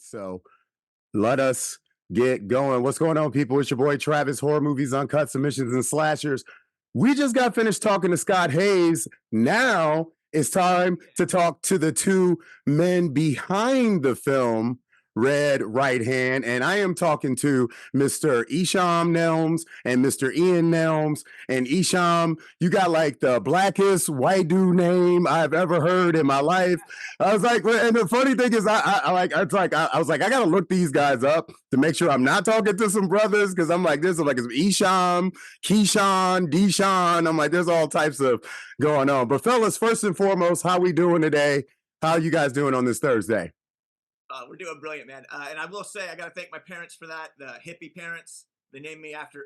So let us get going. What's going on, people? It's your boy Travis, Horror Movies, Uncut Submissions, and Slashers. We just got finished talking to Scott Hayes. Now it's time to talk to the two men behind the film, Red Right Hand. And I am talking to Mr. Isham Nelms and Mr. Ian Nelms. And Isham, you got like the blackest white dude name I've ever heard in my life. I was like, and the funny thing is, I was like, I gotta look these guys up to make sure I'm not talking to some brothers because I'm like this. I'm like, it's Isham, Keyshawn, Deshaun. I'm like, there's all types of going on. But fellas, first and foremost, how we doing today? How you guys doing on this Thursday? We're doing brilliant, man. And I will say, I got to thank my parents for that. The hippie parents. They named me after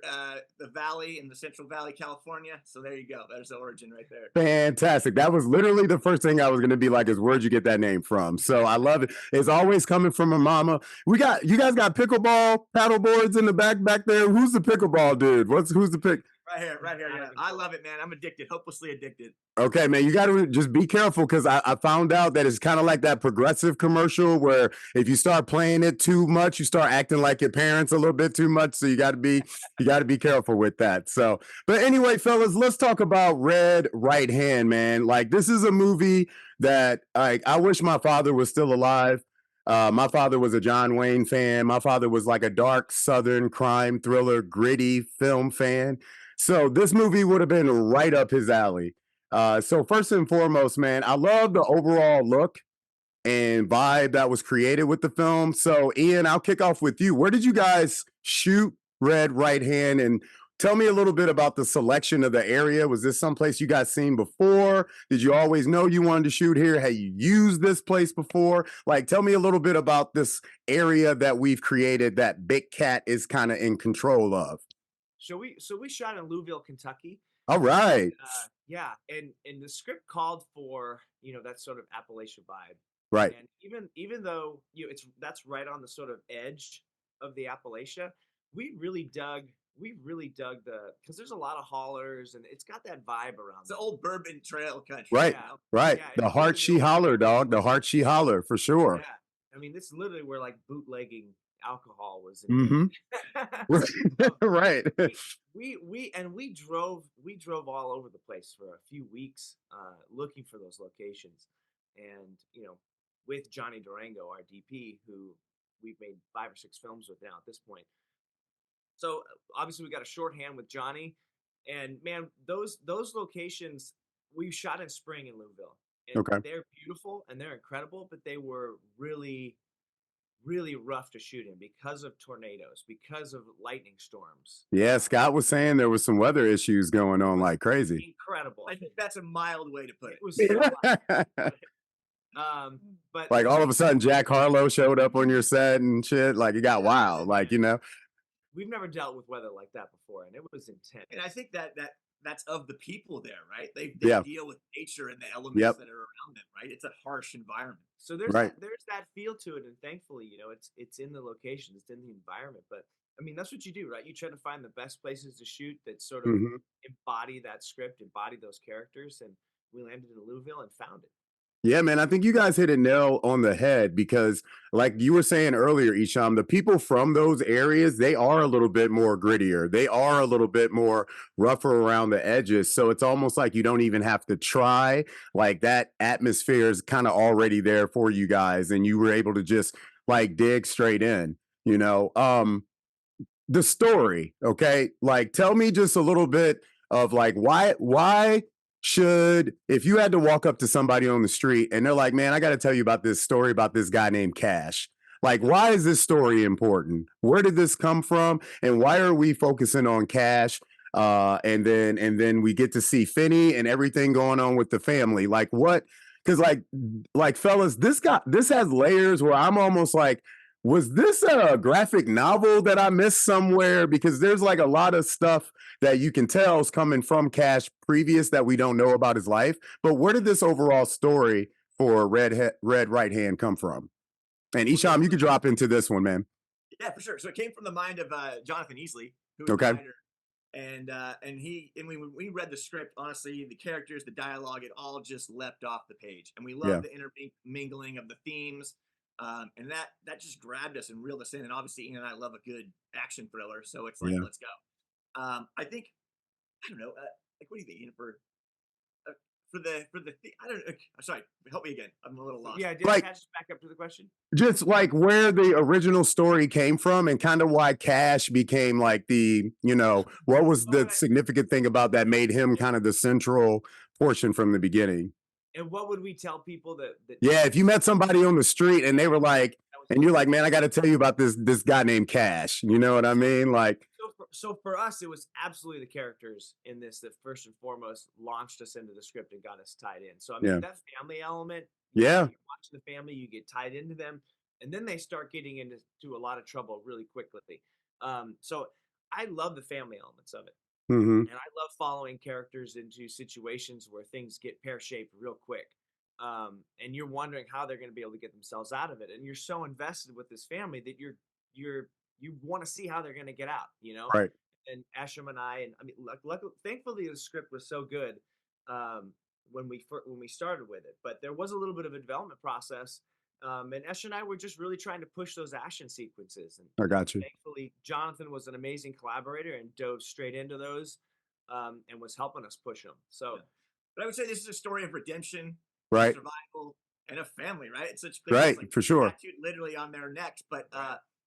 the valley in the Central Valley, California. So there you go. There's the origin right there. Fantastic. That was literally the first thing I was going to be like is where'd you get that name from? So I love it. It's always coming from a mama. You guys got pickleball paddle boards in the back there. Who's the pickleball dude? Who's the pick? Right here, right here. Yeah. I love it, man. I'm addicted, hopelessly addicted. Okay, man, you got to just be careful because I found out that it's kind of like that progressive commercial where if you start playing it too much, you start acting like your parents a little bit too much. So you got to be careful with that. So, but anyway, fellas, let's talk about Red Right Hand, man. Like this is a movie that I wish my father was still alive. My father was a John Wayne fan. My father was like a dark Southern crime thriller, gritty film fan. So this movie would have been right up his alley. So first and foremost, man, I love the overall look and vibe that was created with the film. So Ian, I'll kick off with you. Where did you guys shoot Red Right Hand? And tell me a little bit about the selection of the area. Was this someplace you guys seen before? Did you always know you wanted to shoot here? Had you used this place before? Like, tell me a little bit about this area that we've created that Big Cat is kind of in control of. So we shot in Louisville, Kentucky. All right. Yeah, and the script called for that sort of Appalachia vibe. Right. And even though that's right on the sort of edge of the Appalachia, we really dug because there's a lot of hollers and it's got that vibe around It's the it. old Bourbon Trail country. Right. Yeah. Right. Yeah, The it's heart really she the old holler, dog. The heart she holler for sure. Yeah. I mean, this is literally where like bootlegging alcohol was Mm-hmm. invented. Right. We drove all over the place for a few weeks looking for those locations, and with Johnny Durango, our DP, who we've made 5 or 6 films with now at this point. So obviously we got a shorthand with Johnny, and man, those locations we shot in spring in Louisville, and Okay. they're beautiful and they're incredible, but they were really really rough to shoot in because of tornadoes, because of lightning storms. Yeah, Scott was saying there was some weather issues going It on was like crazy. incredible. I think that's a mild way to put It it. was so much. But Like all of a sudden Jack Harlow showed up on your set and shit. Like it got wild. Like, we've never dealt with weather like that before, and it was intense. And I think that's of the people there, right? They Yeah. deal with nature and the elements Yep. that are around them, right? It's a harsh environment. So there's Right. there's that feel to it, and thankfully, it's in the location, it's in the environment. But I mean, that's what you do, right? You try to find the best places to shoot that sort of Mhm. embody that script, embody those characters, and we landed in Louisville and found it. Yeah, man, I think you guys hit a nail on the head because, like you were saying earlier, Isham, the people from those areas, they are a little bit more grittier. They are a little bit more rougher around the edges. So it's almost like you don't even have to try. Like that atmosphere is kind of already there for you guys, and you were able to just like dig straight in, you know. The story, okay? Like tell me just a little bit of like why should if you had to walk up to somebody on the street and they're like, "Man, I got to tell you about this story about this guy named Cash." Like why is this story important? Where did this come from? And why are we focusing on Cash? And then we get to see Finney and everything going on with the family. Like what? Because like fellas, this has layers where I'm almost like was this a graphic novel that I missed somewhere? Because there's like a lot of stuff that you can tell is coming from Cash previous that we don't know about his life. But where did this overall story for Red Right Hand come from? And Isham, you could drop into this one, man. Yeah, for sure. So it came from the mind of Jonathan Easley, who was Okay. the writer, and when we read the script, honestly, the characters, the dialogue, it all just leapt off the page, and we Yeah. love the intermingling of the themes. And that just grabbed us and reeled us in. And obviously, Ian and I love a good action thriller, so it's like, Yeah. let's go. I think I don't know. Like, what do you think, Ian, uh, I don't know. Sorry, help me again. I'm a little lost. Yeah, did Like- I catch back up to the question? Just like where the original story came from and kind of why Cash became like the, what was the Alright. significant thing about that made him kind of the central portion from the beginning. And what would we tell people that Yeah, if you met somebody on the street and they were like, that was and you're like, man, I got to tell you about this guy named Cash. You know what I mean? Like, so for us, it was absolutely the characters in this that first and foremost launched us into the script and got us tied in. So I mean, Yeah. that family element, Yeah. you're watching the family, you get tied into them, and then they start getting into a lot of trouble really quickly. So I love the family elements of it, hmm and I love following characters into situations where things get pear shaped real quick. And you're wondering how they're going to be able to get themselves out of it, and you're so invested with this family that you want to see how they're going to get out, Right. And Ashram and I mean, luckily, thankfully, the script was so good when we started with it. But there was a little bit of a development process, and Ash and I were just really trying to push those action sequences. And I got you. thankfully, Jonathan was an amazing collaborator and dove straight into those, and was helping us push them. So. Yeah. But I would say this is a story of redemption, Right. survival, and a family, right? It's such Right, like for sure. tattooed literally on their necks, but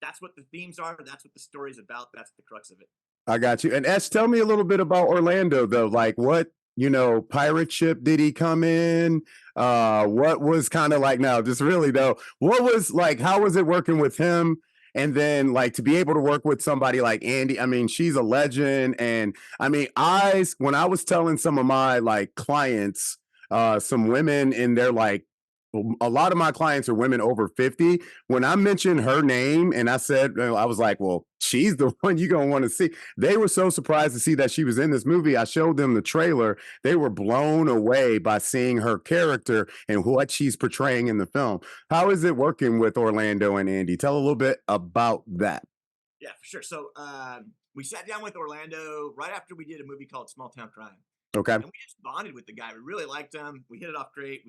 that's what the themes are. That's what the story's about. That's the crux of it. I got you. And Ash, tell me a little bit about Orlando, though. Like, what pirate ship did he come in? What was kind of like? Now, just really though, what was like? How was it working with him? And then, like, to be able to work with somebody like Andy. I mean, she's a legend. And I mean, when I was telling some of my like clients, some women in their like. A lot of my clients are women over 50. When I mentioned her name and I said, I was like, well, she's the one you're going to want to see. They were so surprised to see that she was in this movie. I showed them the trailer. They were blown away by seeing her character and what she's portraying in the film. How is it working with Orlando and Andy? Tell a little bit about that. Yeah, for sure. So we sat down with Orlando right after we did a movie called Small Town Crime. Okay. And we just bonded with the guy. We really liked him. We hit it off great.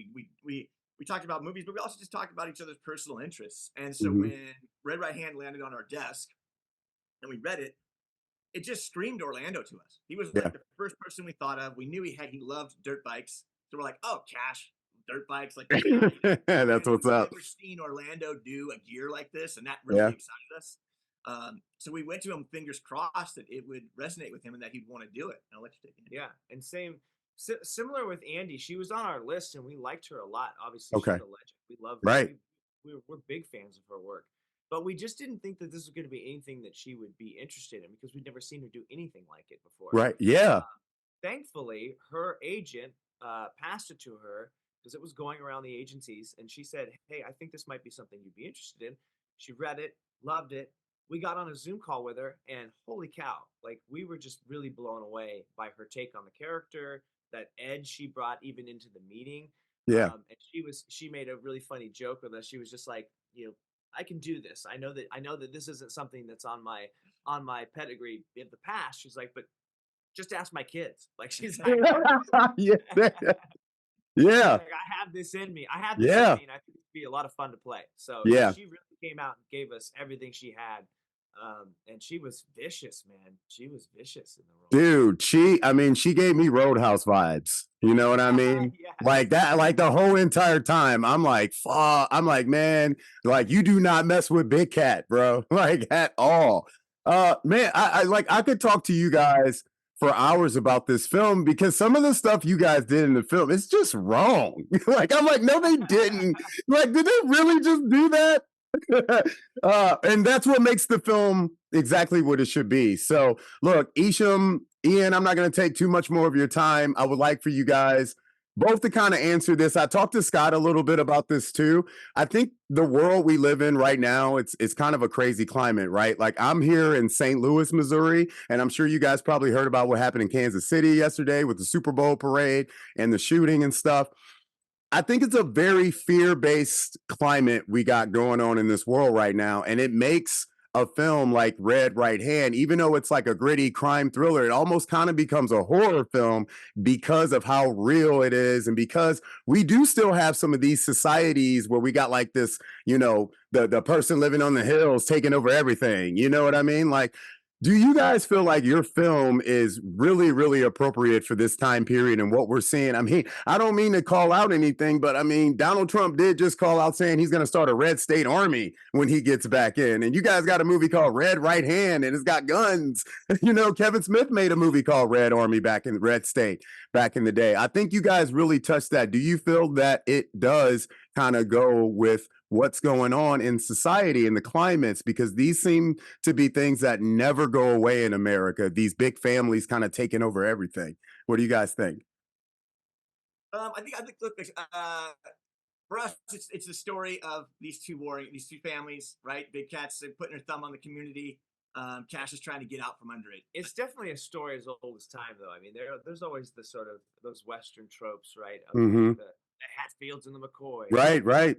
We talked about movies, but we also just talked about each other's personal interests. And so when Red Right Hand landed on our desk and we read it, it just screamed Orlando to us. He was like the first person we thought of. We knew he loved dirt bikes. So we're like, oh, Cash, dirt bikes. Like, that's what's up. I've never seen Orlando do a gear like this, and that really excited us. So we went to him, fingers crossed that it would resonate with him and that he'd want to do it. I'll let you take it. Yeah, and similar with Andy, she was on our list and we liked her a lot. Obviously, Okay. she's a legend. We love her. Right. We're big fans of her work, but we just didn't think that this was going to be anything that she would be interested in because we'd never seen her do anything like it before. Right. Yeah. Thankfully, her agent passed it to her because it was going around the agencies, and she said, "Hey, I think this might be something you'd be interested in." She read it, loved it. We got on a Zoom call with her, and holy cow, like we were just really blown away by her take on the character, that edge she brought even into the meeting. Yeah. And she made a really funny joke with us. She was just like, I can do this. I know that this isn't something that's on my pedigree in the past. She's like, but just ask my kids. Like she's like, yeah. Yeah. like, I have this in me. I have this Yeah. in me, and I think it'd be a lot of fun to play. So Yeah. she really came out and gave us everything she had. And she was vicious, man. She was vicious in the role. Dude, she gave me Roadhouse vibes. You know what I mean? Yeah. Like that, like the whole entire time. I'm like, fuck. I'm like, man, like you do not mess with Big Cat, bro. Like at all. Man, I could talk to you guys for hours about this film because some of the stuff you guys did in the film, it's just wrong. Like, I'm like, no, they didn't. Like, did they really just do that? And that's what makes the film exactly what it should be. So look, Ian, I'm not going to take too much more of your time. I would like for you guys both to kind of answer this. I talked to Scott a little bit about this too. I think the world we live in right now, it's kind of a crazy climate, right? Like I'm here in St. Louis, Missouri, and I'm sure you guys probably heard about what happened in Kansas City yesterday with the Super Bowl parade and the shooting and stuff. I think it's a very fear-based climate we got going on in this world right now, and it makes a film like Red Right Hand, even though it's like a gritty crime thriller, it almost kind of becomes a horror film because of how real it is. And because we do still have some of these societies where we got like this, the person living on the hills taking over everything. You know what I mean? Like, do you guys feel like your film is really, really appropriate for this time period and what we're seeing? I mean, I don't mean to call out anything, but I mean, Donald Trump did just call out saying he's going to start a red state army when he gets back in. And you guys got a movie called Red Right Hand and it's got guns. Kevin Smith made a movie called Red Army Red State back in the day. I think you guys really touched that. Do you feel that it does kind of go with what's going on in society and the climates, because these seem to be things that never go away in America, these big families kind of taking over everything? What do you guys think? I think look, for us, it's the story of these two families, right? Big Cat's putting her thumb on the community. Cash is trying to get out from under it. It's definitely a story as old as time, though. I mean, there's always the sort of those Western tropes, right? Of Mhm. the Hatfields and the McCoys. Right.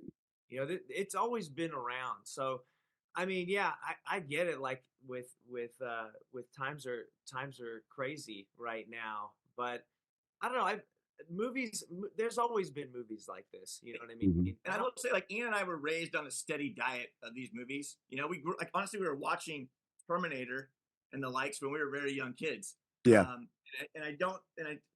It's always been around. So, I mean, yeah, I get it. Like with times are crazy right now, but I don't know. There's always been movies like this. You know what I mean? Mhm. And I will say, like, Ian and I were raised on a steady diet of these movies. We grew, like, honestly, we were watching Terminator and the likes when we were very young kids. Yeah. And I don't,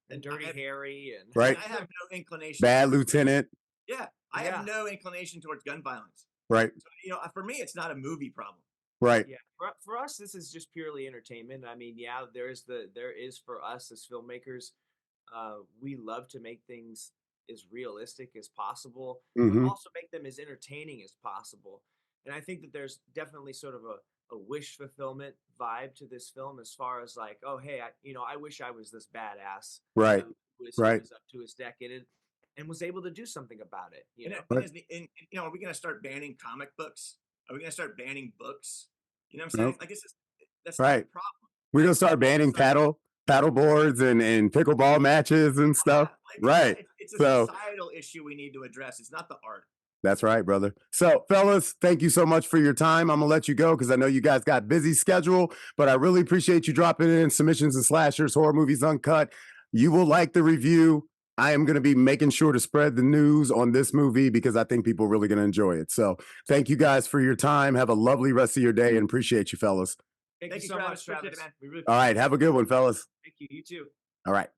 And Dirty Harry and Right. I have no inclination. Bad Lieutenant. Yeah, I have no inclination towards gun violence. Right. So, for me, it's not a movie problem. Right. Yeah, for us, this is just purely entertainment. I mean, yeah, there is for us as filmmakers, we love to make things as realistic as possible, but also make them as entertaining as possible. And I think that there's definitely sort of a wish fulfillment vibe to this film, as far as like, oh, hey, I wish I was this badass, Right. who was up to his decade and was able to do something about it. Are we going to start banning comic books? Are we going to start banning books? You know what I'm saying? Nope. I guess that's Right. not the problem. We're gonna start banning paddle boards and pickleball matches and stuff. Right. It's a So societal issue we need to address. It's not the art. that's right, brother. So, fellas, thank you so much for your time. I'm gonna let you go because I know you guys got busy schedule, but I really appreciate you dropping in Submissions and Slashers, Horror Movies Uncut. You will like the review. I am going to be making sure to spread the news on this movie because I think people are really going to enjoy it. So thank you guys for your time. Have a lovely rest of your day and appreciate you, fellas. Thank you so much, Travis. Man. We really All right. Have a good one, fellas. Thank you. You too. All right.